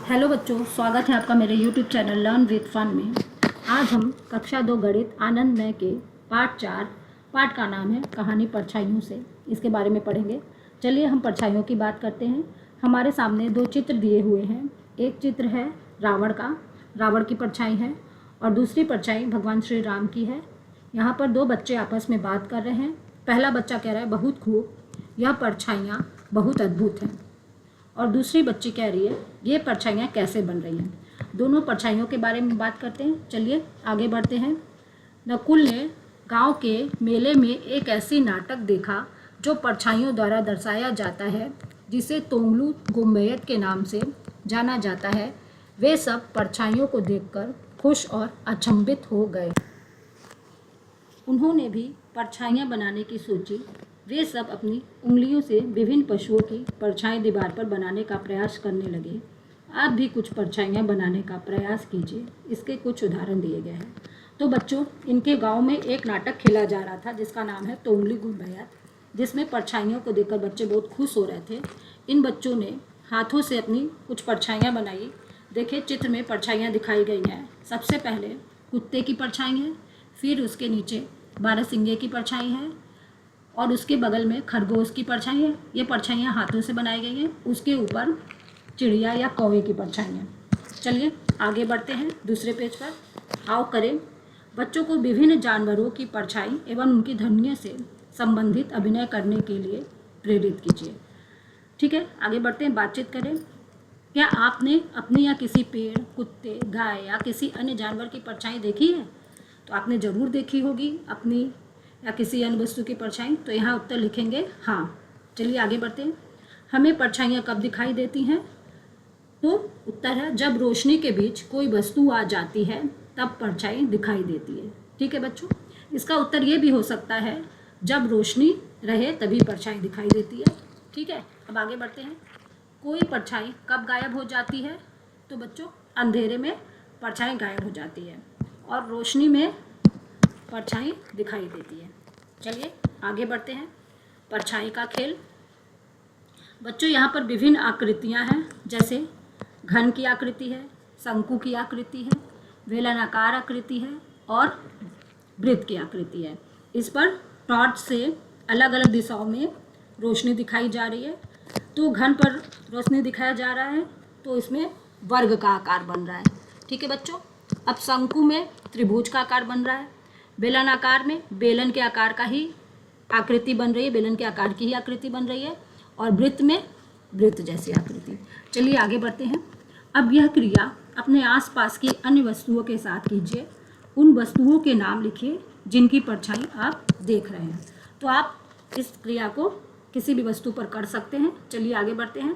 Hello बच्चों, स्वागत है आपका मेरे YouTube channel learn with fun में। आज हम कक्षा 2 गणित आनंदमय के पाठ 4 पाठ का नाम है कहानी परछाइयों से, इसके बारे में पढ़ेंगे। चलिए हम परछाइयों की बात करते हैं। हमारे सामने दो चित्र दिए हुए हैं। एक चित्र है रावण का, रावण की परछाई है, और दूसरी परछाई भगवान श्री राम की है। यहाँ पर दो बच्चे आपस में बात कर रहे हैं। पहला बच्चा कह रहा है बहुत खूब, यह परछाइयाँ बहुत अद्भुत हैं, और दूसरी बच्ची कह रही है ये परछाइयाँ कैसे बन रही हैं। दोनों परछाइयों के बारे में बात करते हैं। चलिए आगे बढ़ते हैं। नकुल ने गांव के मेले में एक ऐसी नाटक देखा जो परछाइयों द्वारा दर्शाया जाता है, जिसे तोंगलू गुम्बैयत के नाम से जाना जाता है। वे सब परछाइयों को देखकर खुश और अचंभित हो गए। उन्होंने भी परछाइयाँ बनाने की सोची। वे सब अपनी उंगलियों से विभिन्न पशुओं की परछाई दीवार पर बनाने का प्रयास करने लगे। आप भी कुछ परछाइयाँ बनाने का प्रयास कीजिए। इसके कुछ उदाहरण दिए गए हैं। तो बच्चों, इनके गांव में एक नाटक खेला जा रहा था जिसका नाम है तोंगली गुम्बैयत, जिसमें परछाइयों को देखकर बच्चे बहुत खुश हो रहे थे। इन बच्चों ने हाथों से अपनी कुछ परछाइयाँ बनाई। देखिए चित्र में परछाइयाँ दिखाई गई हैं। सबसे पहले कुत्ते की परछाई है, फिर उसके नीचे बारहसिंगे की परछाई है, और उसके बगल में खरगोश की परछाई है। ये परछाइयाँ हाथों से बनाई गई हैं। उसके ऊपर चिड़िया या कौवे की परछाई है। चलिए आगे बढ़ते हैं दूसरे पेज पर। आओ करें। बच्चों को विभिन्न जानवरों की परछाई एवं उनकी ध्वनियों से संबंधित अभिनय करने के लिए प्रेरित कीजिए। ठीक है, आगे बढ़ते हैं। बातचीत करें। क्या आपने अपनी या किसी पेड़, कुत्ते, गाय या किसी अन्य जानवर की परछाई देखी है? तो आपने ज़रूर देखी होगी अपनी या किसी अन्य वस्तु की परछाई। तो यहाँ उत्तर लिखेंगे हाँ। चलिए आगे बढ़ते हैं। हमें परछाइयाँ कब दिखाई देती हैं? तो उत्तर है जब रोशनी के बीच कोई वस्तु आ जाती है तब परछाई दिखाई देती है। ठीक है बच्चों, इसका उत्तर ये भी हो सकता है जब रोशनी रहे तभी परछाई दिखाई देती है। ठीक है, अब आगे बढ़ते हैं। कोई परछाई कब गायब हो जाती है? तो बच्चों, अंधेरे में परछाई गायब हो जाती है और रोशनी में परछाई दिखाई देती है। चलिए आगे बढ़ते हैं। परछाई का खेल। बच्चों, यहाँ पर विभिन्न आकृतियाँ हैं, जैसे घन की आकृति है, शंकु की आकृति है, बेलनाकार आकृति है और वृत्त की आकृति है। इस पर टॉर्च से अलग अलग दिशाओं में रोशनी दिखाई जा रही है। तो घन पर रोशनी दिखाया जा रहा है तो इसमें वर्ग का आकार बन रहा है। ठीक है बच्चों। अब शंकु में त्रिभुज का आकार बन रहा है। बेलन आकार में बेलन के आकार का ही आकृति बन रही है, बेलन के आकार की ही आकृति बन रही है, और वृत्त में वृत्त जैसी आकृति। चलिए आगे बढ़ते हैं। अब यह क्रिया अपने आसपास की अन्य वस्तुओं के साथ कीजिए। उन वस्तुओं के नाम लिखिए जिनकी परछाई आप देख रहे हैं। तो आप इस क्रिया को किसी भी वस्तु पर कर सकते हैं। चलिए आगे बढ़ते हैं।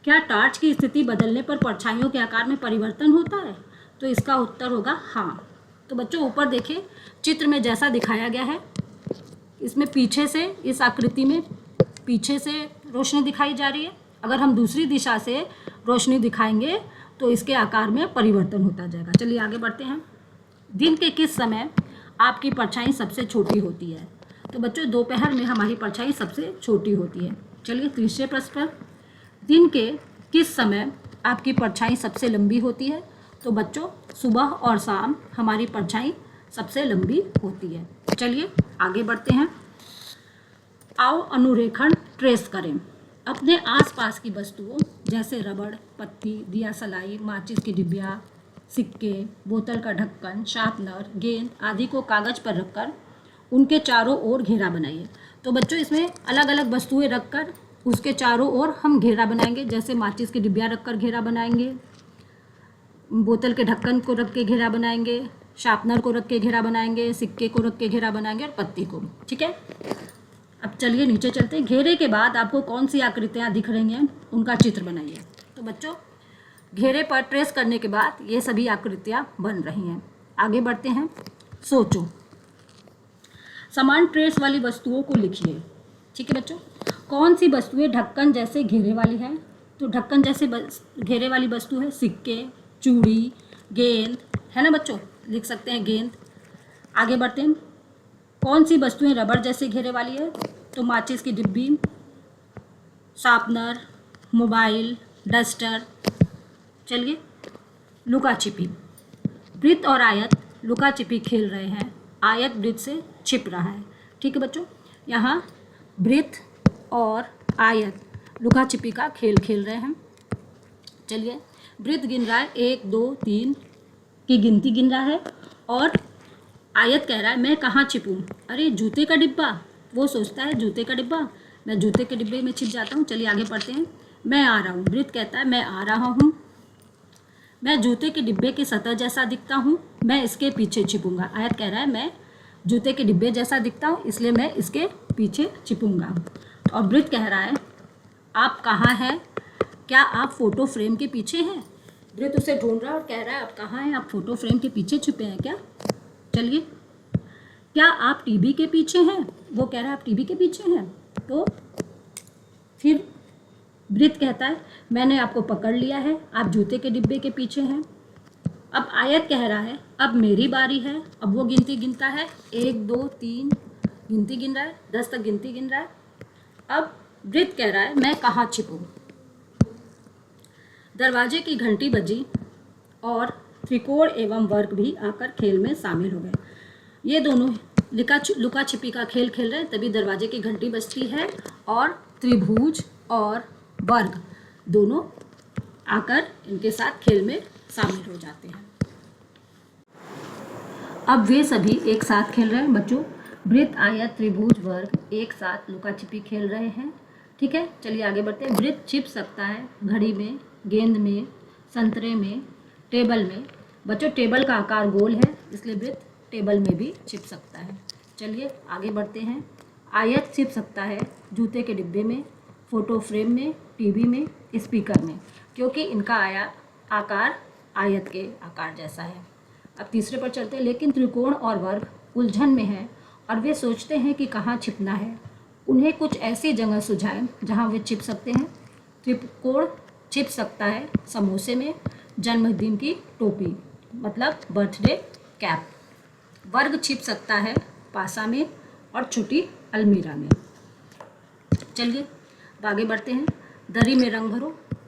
क्या टॉर्च की स्थिति बदलने पर परछाइयों के आकार में परिवर्तन होता है? तो इसका उत्तर होगा हाँ। तो बच्चों, ऊपर देखिए चित्र में जैसा दिखाया गया है, इसमें पीछे से, इस आकृति में पीछे से रोशनी दिखाई जा रही है। अगर हम दूसरी दिशा से रोशनी दिखाएंगे तो इसके आकार में परिवर्तन होता जाएगा। चलिए आगे बढ़ते हैं। दिन के किस समय आपकी परछाई सबसे छोटी होती है? तो बच्चों, दोपहर में हमारी परछाई सबसे छोटी होती है। चलिए तीसरे प्रश्न पर। दिन के किस समय आपकी परछाई सबसे लंबी होती है? तो बच्चों, सुबह और शाम हमारी परछाई सबसे लंबी होती है। चलिए आगे बढ़ते हैं। आओ अनुरेखण ट्रेस करें। अपने आसपास की वस्तुओं जैसे रबड़, पत्ती, दिया सलाई, माचिस की डिब्बिया, सिक्के, बोतल का ढक्कन, शार्पनर, गेंद आदि को कागज़ पर रखकर उनके चारों ओर घेरा बनाइए। तो बच्चों, इसमें अलग अलग वस्तुएं रखकर उसके चारों ओर हम घेरा बनाएंगे। जैसे माचिस की डिब्बिया रखकर घेरा बनाएंगे, बोतल के ढक्कन को रख के घेरा बनाएंगे, शार्पनर को रख के घेरा बनाएंगे, सिक्के को रख के घेरा बनाएंगे और पत्ती को। ठीक है, अब चलिए नीचे चलते हैं। घेरे के बाद आपको कौन सी आकृतियाँ दिख रही हैं उनका चित्र बनाइए। तो बच्चों, घेरे पर ट्रेस करने के बाद ये सभी आकृतियाँ बन रही हैं। आगे बढ़ते हैं। सोचो। समान ट्रेस वाली वस्तुओं को लिखिए। ठीक है बच्चों, कौन सी वस्तुएं ढक्कन जैसे घेरे वाली है? तो ढक्कन जैसे घेरे वाली वस्तु है सिक्के, चूड़ी, गेंद, है ना बच्चों, लिख सकते हैं गेंद। आगे बढ़ते हैं। कौन सी वस्तुएं रबड़ जैसे घेरे वाली है? तो माचिस की डिब्बी, शार्पनर, मोबाइल, डस्टर, चलिए, लुका छिपी। वृत्त और आयत लुका छिपी खेल रहे हैं। आयत वृत्त से छिप रहा है। ठीक है बच्चों, यहाँ वृत्त और आयत लुका छिपी का खेल खेल रहे हैं। चलिए, वृत्त गिन रहा है 1 2 3 की गिनती गिन रहा है और आयत कह रहा है मैं कहाँ छिपूँ। अरे जूते का डिब्बा, वो सोचता है जूते का डिब्बा, मैं जूते के डिब्बे में छिप जाता हूँ। चलिए आगे पढ़ते हैं। मैं आ रहा हूँ। वृत्त कहता है मैं आ रहा हूँ। मैं जूते के डिब्बे की सतह जैसा दिखता हूँ, मैं इसके पीछे छिपूंगा। आयत कह रहा है मैं जूते के डिब्बे जैसा दिखता हूँ, इसलिए मैं इसके पीछे छिपूंगा। और वृत्त कह रहा है आप कहाँ हैं? क्या आप फोटो फ्रेम के पीछे हैं? वृत्त उसे ढूंढ रहा है और कह रहा है आप कहाँ हैं? आप फोटो फ्रेम के पीछे छुपे हैं क्या? चलिए, क्या आप टीवी के पीछे हैं? वो कह रहा है आप टीवी के पीछे हैं। तो फिर वृत्त कहता है मैंने आपको पकड़ लिया है, आप जूते के डिब्बे के पीछे हैं। अब आयत कह रहा है अब मेरी बारी है। अब वो गिनती गिनता है 1 2 3 गिनती गिन रहा है, 10 तक गिनती गिन रहा है। अब वृत्त कह रहा है मैं कहाँ छिपूँ। दरवाजे की घंटी बजी और त्रिकोण एवं वर्ग भी आकर खेल में शामिल हो गए। ये दोनों लुका छिपी का खेल खेल रहे हैं, तभी दरवाजे की घंटी बजती है और त्रिभुज और वर्ग दोनों आकर इनके साथ खेल में शामिल हो जाते हैं। अब वे सभी एक साथ खेल रहे हैं बच्चों। वृत्त आयत त्रिभुज वर्ग एक साथ लुका छिपी खेल रहे हैं। ठीक है, चलिए आगे बढ़ते हैं। वृत्त छिप सकता है घड़ी में, गेंद में, संतरे में, टेबल में। बच्चों टेबल का आकार गोल है, इसलिए वृत्त टेबल में भी छिप सकता है। चलिए आगे बढ़ते हैं। आयत छिप सकता है जूते के डिब्बे में, फोटो फ्रेम में, टीवी में, स्पीकर में, क्योंकि इनका आकार आयत के आकार जैसा है। अब तीसरे पर चलते हैं। लेकिन त्रिकोण और वर्ग उलझन में है और वे सोचते हैं कि कहाँ छिपना है। उन्हें कुछ ऐसी जगह सुझाएं जहाँ वे छिप सकते हैं। त्रिकोण छिप सकता है समोसे में, जन्मदिन की टोपी मतलब बर्थडे कैप। वर्ग छिप सकता है पासा में और छोटी अलमीरा में। चलिए आगे बढ़ते हैं। दरी में रंग भरो।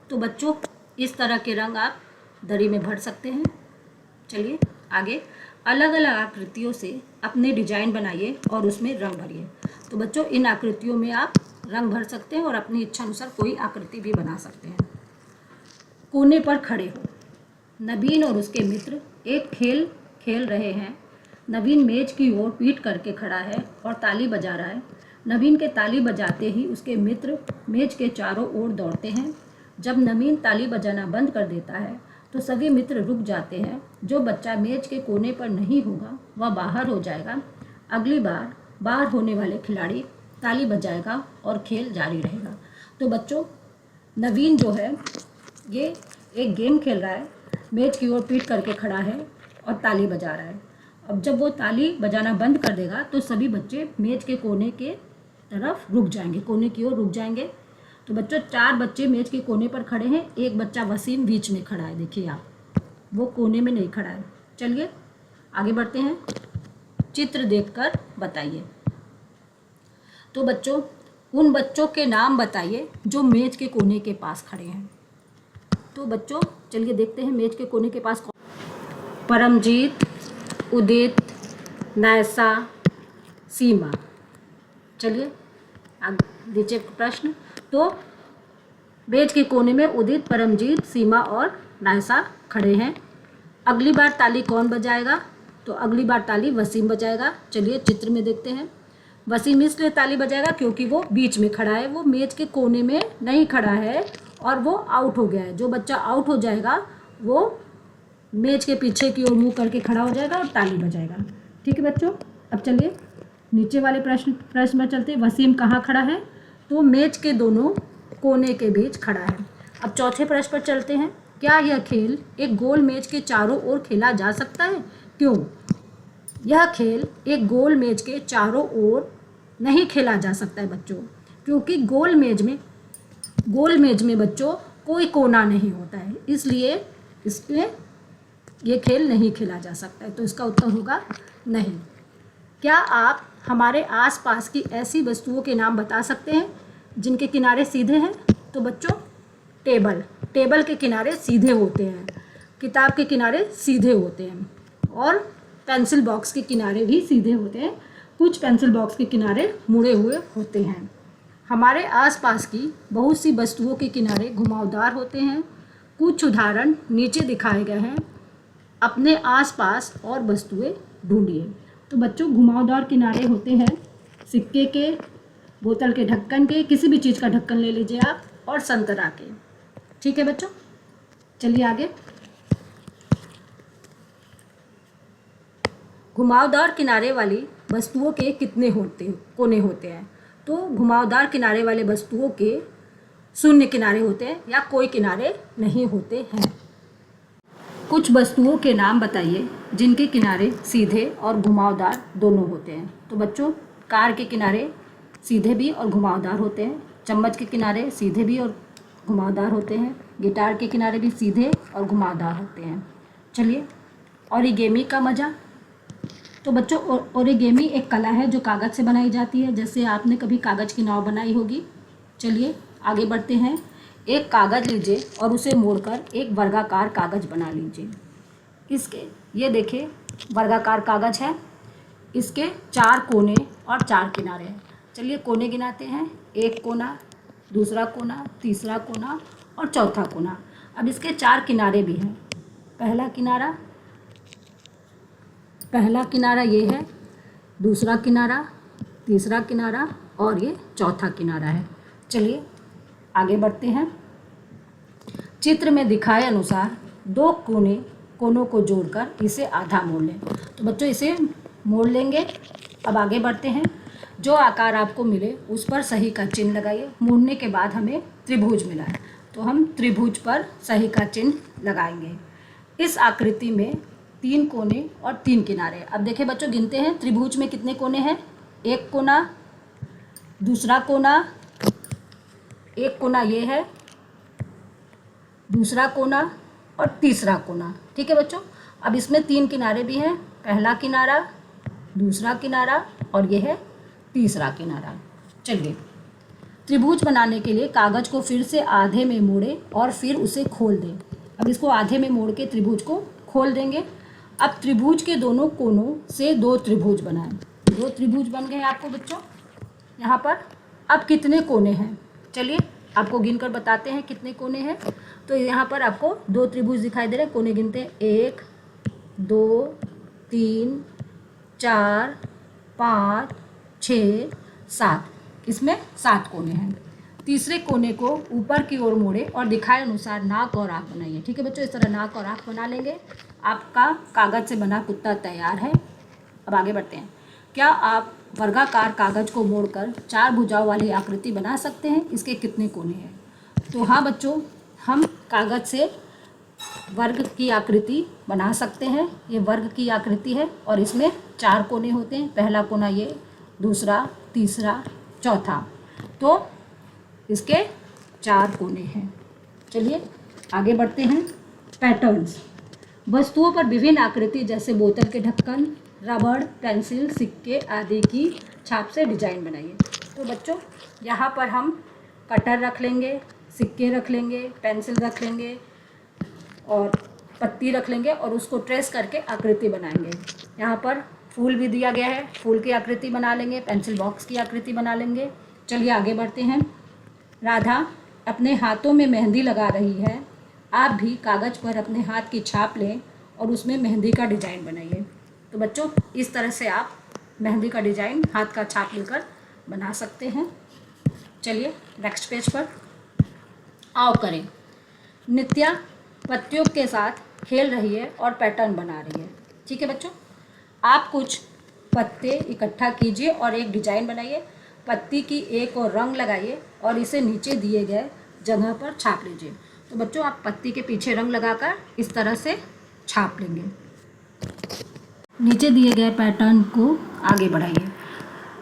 तो बच्चों इस तरह के रंग आप दरी में भर सकते हैं। चलिए आगे, अलग अलग आकृतियों से अपने डिजाइन बनाइए और उसमें रंग भरिए। तो बच्चों इन आकृतियों में आप रंग भर सकते हैं और अपनी इच्छा अनुसार कोई आकृति भी बना सकते हैं। कोने पर खड़े हो। नवीन और उसके मित्र एक खेल खेल रहे हैं। नवीन मेज की ओर पीठ करके खड़ा है और ताली बजा रहा है। नवीन के ताली बजाते ही उसके मित्र मेज के चारों ओर दौड़ते हैं। जब नवीन ताली बजाना बंद कर देता है तो सभी मित्र रुक जाते हैं। जो बच्चा मेज के कोने पर नहीं होगा वह बाहर हो जाएगा। अगली बार बाहर होने वाले खिलाड़ी ताली बजाएगा और खेल जारी रहेगा। तो बच्चों नवीन जो है ये एक गेम खेल रहा है, मेज की ओर पीठ करके खड़ा है और ताली बजा रहा है। अब जब वो ताली बजाना बंद कर देगा तो सभी बच्चे मेज के कोने के तरफ रुक जाएंगे, कोने की ओर रुक जाएंगे। तो बच्चों 4 बच्चे मेज के कोने पर खड़े हैं, एक बच्चा वसीम बीच में खड़ा है। देखिए आप, वो कोने में नहीं खड़ा है। चलिए आगे बढ़ते हैं। चित्र देखकर बताइए। तो बच्चों उन बच्चों के नाम बताइए जो मेज के कोने के पास खड़े हैं। तो बच्चों चलिए देखते हैं मेज के कोने के पास कौन। परमजीत, उदित, नायसा, सीमा। चलिए आगे नीचे प्रश्न। तो मेज के कोने में उदित, परमजीत, सीमा और नायसा खड़े हैं। अगली बार ताली कौन बजाएगा? तो अगली बार ताली वसीम बजाएगा। चलिए चित्र में देखते हैं। वसीम इसलिए ताली बजाएगा क्योंकि वो बीच में खड़ा है, वो मेज के कोने में नहीं खड़ा है और वो आउट हो गया है। जो बच्चा आउट हो जाएगा वो मेज के पीछे की ओर मुँह करके खड़ा हो जाएगा और ताली बजाएगा। ठीक है बच्चों, अब चलिए नीचे वाले प्रश्न में चलते हैं। वसीम कहाँ खड़ा है? तो मेज के दोनों कोने के बीच खड़ा है। अब चौथे प्रश्न पर चलते हैं। क्या यह खेल एक गोल मेज के चारों ओर खेला जा सकता है? क्यों? यह खेल एक गोल मेज के चारों ओर नहीं खेला जा सकता है बच्चों, क्योंकि गोल मेज में बच्चों कोई कोना नहीं होता है, इसलिए इसमें ये खेल नहीं खेला जा सकता है। तो इसका उत्तर होगा नहीं। क्या आप हमारे आसपास की ऐसी वस्तुओं के नाम बता सकते हैं जिनके किनारे सीधे हैं? तो बच्चों टेबल, टेबल के किनारे सीधे होते हैं, किताब के किनारे सीधे होते हैं, और पेंसिल बॉक्स के किनारे भी सीधे होते हैं, कुछ पेंसिल बॉक्स के किनारे मुड़े हुए होते हैं। हमारे आसपास की बहुत सी वस्तुओं के किनारे घुमावदार होते हैं। कुछ उदाहरण नीचे दिखाए गए हैं। अपने आसपास और वस्तुएं ढूंढिए। तो बच्चों, घुमावदार किनारे होते हैं सिक्के के, बोतल के ढक्कन के, किसी भी चीज़ का ढक्कन ले लीजिए आप, और संतरा के। ठीक है बच्चों, चलिए आगे। घुमावदार किनारे वाली वस्तुओं के कितने कोने होते हैं? तो घुमावदार किनारे वाले वस्तुओं के शून्य किनारे होते हैं या कोई किनारे नहीं होते हैं। कुछ वस्तुओं के नाम बताइए जिनके किनारे सीधे और घुमावदार दोनों होते हैं। तो बच्चों, कार के किनारे सीधे भी और घुमावदार होते हैं, चम्मच के किनारे सीधे भी और घुमावदार होते हैं, गिटार के किनारे भी सीधे और घुमावदार होते हैं। चलिए, ओरिगेमी का मज़ा। तो बच्चों, ओरिगेमी एक कला है जो कागज़ से बनाई जाती है, जैसे आपने कभी कागज़ की नाव बनाई होगी। चलिए आगे बढ़ते हैं। एक कागज़ लीजिए और उसे मोड़कर एक वर्गाकार कागज़ बना लीजिए। ये देखिए वर्गाकार कागज़ है, इसके 4 कोने और 4 किनारे हैं। चलिए कोने गिनाते हैं। एक कोना, दूसरा कोना, तीसरा कोना और चौथा कोना। अब इसके 4 किनारे भी हैं। पहला किनारा ये है, दूसरा किनारा, तीसरा किनारा और ये चौथा किनारा है। चलिए आगे बढ़ते हैं। चित्र में दिखाए अनुसार 2 कोनों को जोड़कर इसे आधा मोड़ लें। तो बच्चों, इसे मोड़ लेंगे। अब आगे बढ़ते हैं। जो आकार आपको मिले उस पर सही का चिन्ह लगाइए। मोड़ने के बाद हमें त्रिभुज मिला है, तो हम त्रिभुज पर सही का चिन्ह लगाएंगे। इस आकृति में 3 कोने और 3 किनारे। अब देखिए बच्चों, गिनते हैं त्रिभुज में कितने कोने हैं। एक कोना, दूसरा कोना, एक कोना ये है, दूसरा कोना और तीसरा कोना। ठीक है बच्चों, अब इसमें 3 किनारे भी हैं। पहला किनारा, दूसरा किनारा और ये है तीसरा किनारा। चलिए, त्रिभुज बनाने के लिए कागज़ को फिर से आधे में मोड़ें और फिर उसे खोल दें। अब इसको आधे में मोड़ के त्रिभुज को खोल देंगे। अब त्रिभुज के दोनों कोनों से 2 त्रिभुज बनाएं। 2 त्रिभुज बन गए आपको बच्चों यहाँ पर। अब कितने कोने हैं? चलिए आपको गिनकर बताते हैं कितने कोने हैं। तो यहाँ पर आपको 2 त्रिभुज दिखाई दे रहे हैं। कोने गिनते हैं, 1 2 3 4 5 6 7। इसमें 7 कोने हैं। तीसरे कोने को ऊपर की ओर मोड़े और दिखाए अनुसार नाक और आँख बनाइए। ठीक है बच्चों, इस तरह नाक और आँख बना लेंगे। आपका कागज़ से बना कुत्ता तैयार है। अब आगे बढ़ते हैं। क्या आप वर्गाकार कागज़ को मोड़कर 4 भुजाओं वाली आकृति बना सकते हैं? इसके कितने कोने हैं? तो हाँ बच्चों, हम कागज़ से वर्ग की आकृति बना सकते हैं। ये वर्ग की आकृति है और इसमें 4 कोने होते हैं। पहला कोना ये, दूसरा, तीसरा, चौथा। तो इसके 4 कोने हैं। चलिए आगे बढ़ते हैं। पैटर्न्स। वस्तुओं पर विभिन्न आकृति जैसे बोतल के ढक्कन, रबड़, पेंसिल, सिक्के आदि की छाप से डिजाइन बनाइए। तो बच्चों, यहाँ पर हम कटर रख लेंगे, सिक्के रख लेंगे, पेंसिल रख लेंगे और पत्ती रख लेंगे और उसको ट्रेस करके आकृति बनाएंगे। यहाँ पर फूल भी दिया गया है, फूल की आकृति बना लेंगे, पेंसिल बॉक्स की आकृति बना लेंगे। चलिए आगे बढ़ते हैं। राधा अपने हाथों में मेहंदी लगा रही है। आप भी कागज़ पर अपने हाथ की छाप लें और उसमें मेहंदी का डिज़ाइन बनाइए। तो बच्चों, इस तरह से आप मेहंदी का डिज़ाइन हाथ का छाप लेकर बना सकते हैं। चलिए नेक्स्ट पेज पर आओ करें। नित्या पत्तियों के साथ खेल रही है और पैटर्न बना रही है। ठीक है बच्चों, आप कुछ पत्ते इकट्ठा कीजिए और एक डिज़ाइन बनाइए। पत्ती की एक और रंग लगाइए और इसे नीचे दिए गए जगह पर छाप लीजिए। तो बच्चों, आप पत्ती के पीछे रंग लगाकर इस तरह से छाप लेंगे। नीचे दिए गए पैटर्न को आगे बढ़ाइए।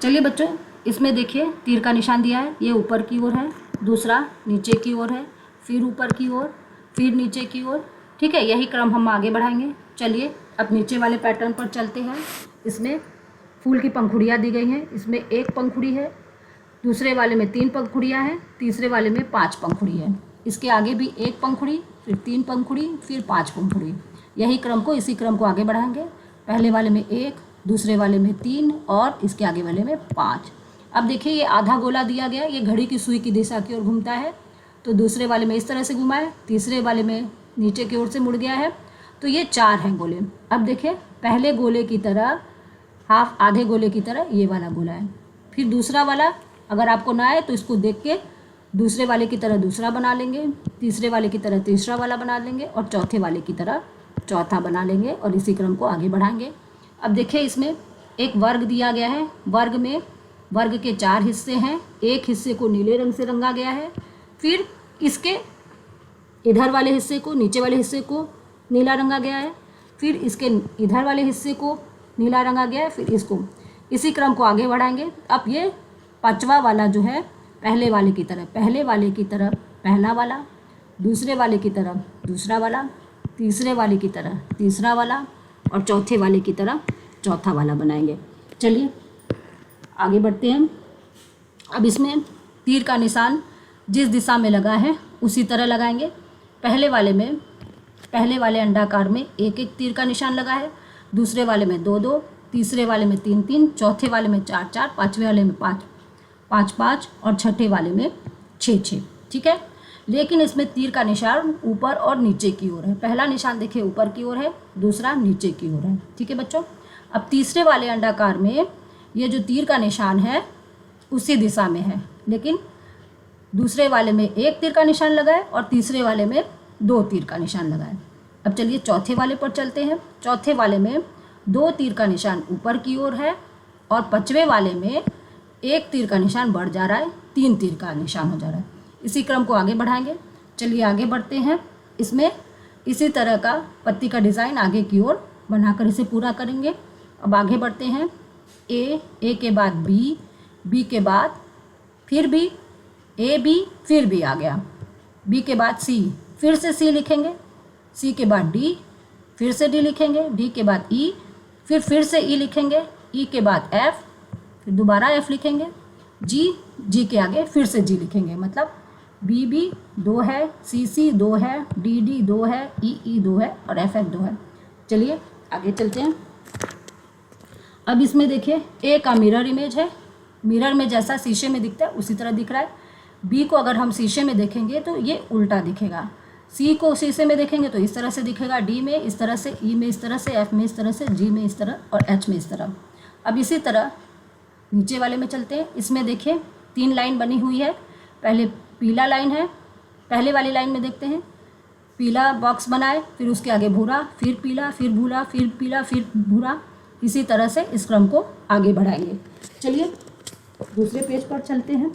चलिए बच्चों, इसमें देखिए तीर का निशान दिया है। ये ऊपर की ओर है, दूसरा नीचे की ओर है, फिर ऊपर की ओर, फिर नीचे की ओर। ठीक है, यही क्रम हम आगे बढ़ाएंगे। चलिए अब नीचे वाले पैटर्न पर चलते हैं। इसमें फूल की पंखुड़ियाँ दी गई हैं। इसमें 1 पंखुड़ी है, दूसरे वाले में 3 पंखुड़ियाँ हैं, तीसरे वाले में 5 पंखुड़ी है। इसके आगे भी 1 पंखुड़ी, फिर 3 पंखुड़ी, फिर 5 पंखुड़ी। यही क्रम को, इसी क्रम को आगे बढ़ाएंगे। पहले वाले में 1, दूसरे वाले में 3 और इसके आगे वाले में 5। अब देखिए ये आधा गोला दिया गया, ये घड़ी की सुई की दिशा की ओर घूमता है, तो दूसरे वाले में इस तरह से घुमा है, तीसरे वाले में नीचे की ओर से मुड़ गया है, तो ये 4 हैं गोले। अब देखिए पहले गोले की तरह हाफ, आधे गोले की तरह ये वाला गोला है। फिर दूसरा वाला अगर आपको ना आए तो इसको देख के दूसरे वाले की तरह दूसरा बना लेंगे, तीसरे वाले की तरह तीसरा वाला बना लेंगे और चौथे वाले की तरह चौथा बना लेंगे और इसी क्रम को आगे बढ़ाएंगे। अब देखिए इसमें एक वर्ग दिया गया है, वर्ग में वर्ग के 4 हिस्से हैं, एक हिस्से को नीले रंग से रंगा गया है, फिर इसके इधर वाले हिस्से को, नीचे वाले हिस्से को नीला रंगा गया है, फिर इसके इधर वाले हिस्से को नीला रंगा गया है, फिर इसको, इसी क्रम को आगे बढ़ाएंगे। अब ये 5वां वाला जो है पहले वाले की तरह पहला वाला, दूसरे वाले की तरह दूसरा वाला, तीसरे वाले की तरह तीसरा वाला और चौथे वाले की तरह चौथा वाला बनाएंगे। चलिए आगे बढ़ते हैं। अब इसमें तीर का निशान जिस दिशा में लगा है उसी तरह लगाएंगे। पहले वाले अंडाकार में 1-1 तीर का निशान लगा है, दूसरे वाले में 2-2, तीसरे वाले में 3-3, चौथे वाले में 4-4, पाँचवें वाले में 5-5 और छठे वाले में 6-6। ठीक है, लेकिन इसमें तीर का निशान ऊपर और नीचे की ओर है। पहला निशान देखिए ऊपर की ओर है, दूसरा नीचे की ओर है। ठीक है बच्चों, अब तीसरे वाले अंडाकार में ये जो तीर का निशान है उसी दिशा में है, लेकिन दूसरे वाले में 1 तीर का निशान लगा है और तीसरे वाले में 2 तीर का निशान लगा है। अब चलिए चौथे वाले पर चलते हैं। चौथे वाले में 2 तीर का निशान ऊपर की ओर है और 5वें वाले में 1 तीर का निशान बढ़ जा रहा है, 3 तीर का निशान हो जा रहा है। इसी क्रम को आगे बढ़ाएंगे। चलिए आगे बढ़ते हैं। इसमें इसी तरह का पत्ती का डिज़ाइन आगे की ओर बनाकर इसे पूरा करेंगे। अब आगे बढ़ते हैं। ए के बाद बी के बाद फिर बी, ए बी फिर बी आ गया, बी के बाद सी, फिर से सी लिखेंगे, सी के बाद डी, फिर से डी लिखेंगे, डी के बाद ई, फिर से ई लिखेंगे, ई के बाद एफ, फिर दोबारा एफ लिखेंगे, जी के आगे फिर से जी लिखेंगे। मतलब बी 2 है, सी 2 है, डी 2 है, ई 2 है और एफ 2 है। चलिए आगे चलते हैं। अब इसमें देखिए ए का मिरर इमेज है, मिरर में जैसा शीशे में दिखता है उसी तरह दिख रहा है। बी को अगर हम शीशे में देखेंगे तो ये उल्टा दिखेगा, सी को शीशे में देखेंगे तो इस तरह से दिखेगा, डी में इस तरह से, ई में इस तरह से, एफ में इस तरह से, जी में इस तरह और एच में इस तरह। अब इसी तरह नीचे वाले में चलते हैं। इसमें देखिए 3 लाइन बनी हुई है। पहले पीला लाइन है, पहले वाली लाइन में देखते हैं, पीला बॉक्स बनाए, फिर उसके आगे भूरा, फिर पीला, फिर भूरा, फिर पीला, फिर भूरा। इसी तरह से इस क्रम को आगे बढ़ाएंगे। चलिए दूसरे पेज पर चलते हैं।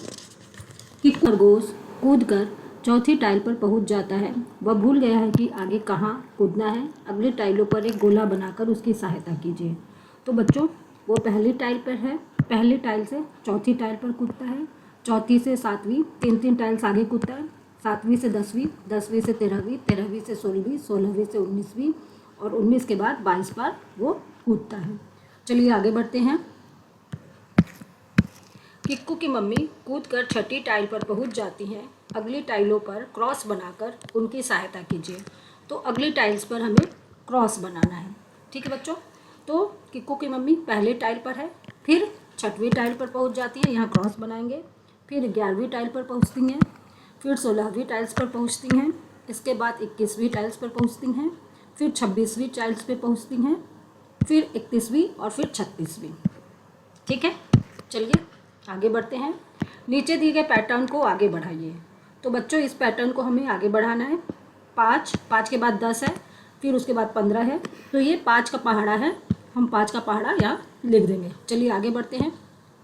कि खरगोश कूदकर चौथी टाइल पर पहुंच जाता है। वह भूल गया है कि आगे कहाँ कूदना है। अगली टाइलों पर एक गोला बनाकर उसकी सहायता कीजिए। तो बच्चों वो पहली टाइल पर है, पहली टाइल से चौथी टाइल पर कूदता है, चौथी से 7वीं, 3 टाइल्स आगे कूदता है, 7वीं से 10वीं, 10वीं से 13वीं, 13वीं से 16वीं, 16वीं से 19वीं और 19 के बाद 22 पर वो कूदता है। चलिए आगे बढ़ते हैं। किक्कू की मम्मी कूदकर छठी टाइल पर पहुंच जाती हैं। अगली टाइलों पर क्रॉस बनाकर उनकी सहायता कीजिए। तो अगली टाइल्स पर हमें क्रॉस बनाना है। ठीक है बच्चों, तो किक्कू की मम्मी पहले टाइल पर है, फिर 6वीं टाइल पर पहुंच जाती है, यहाँ क्रॉस बनाएंगे, फिर 11वीं टाइल पर पहुंचती हैं, फिर 16वीं टाइल्स पर पहुंचती हैं, इसके बाद 21वीं टाइल्स पर पहुंचती हैं, फिर 26वीं टाइल्स पर पहुंचती हैं, फिर 31वीं और फिर 36वीं। ठीक है, चलिए आगे बढ़ते हैं। नीचे दिए गए पैटर्न को आगे बढ़ाइए। तो बच्चों इस पैटर्न को हमें आगे बढ़ाना है। 5 के बाद 10 है, फिर उसके बाद 15 है, तो ये 5 का पहाड़ा है, हम 5 का पहाड़ा यहाँ लिख देंगे। चलिए आगे बढ़ते हैं।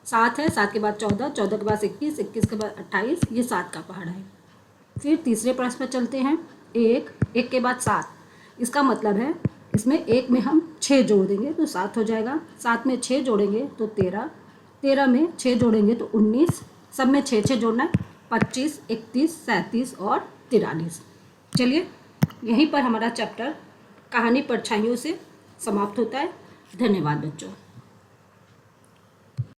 7 है, 7 के बाद 14, 14 के बाद 21, 21 के बाद 28, ये 7 का पहाड़ा है। फिर तीसरे प्रश्न पर चलते हैं। 1 के बाद 7, इसका मतलब है इसमें 1 में हम 6 जोड़ देंगे तो 7 हो जाएगा, 7 में 6 जोड़ेंगे तो 13, 13 में 6 जोड़ेंगे तो 19, सब में 6 जोड़ना है, 25, 31, 37 और 43। चलिए यहीं पर हमारा चैप्टर कहानी परछाइयों से समाप्त होता है। धन्यवाद बच्चों।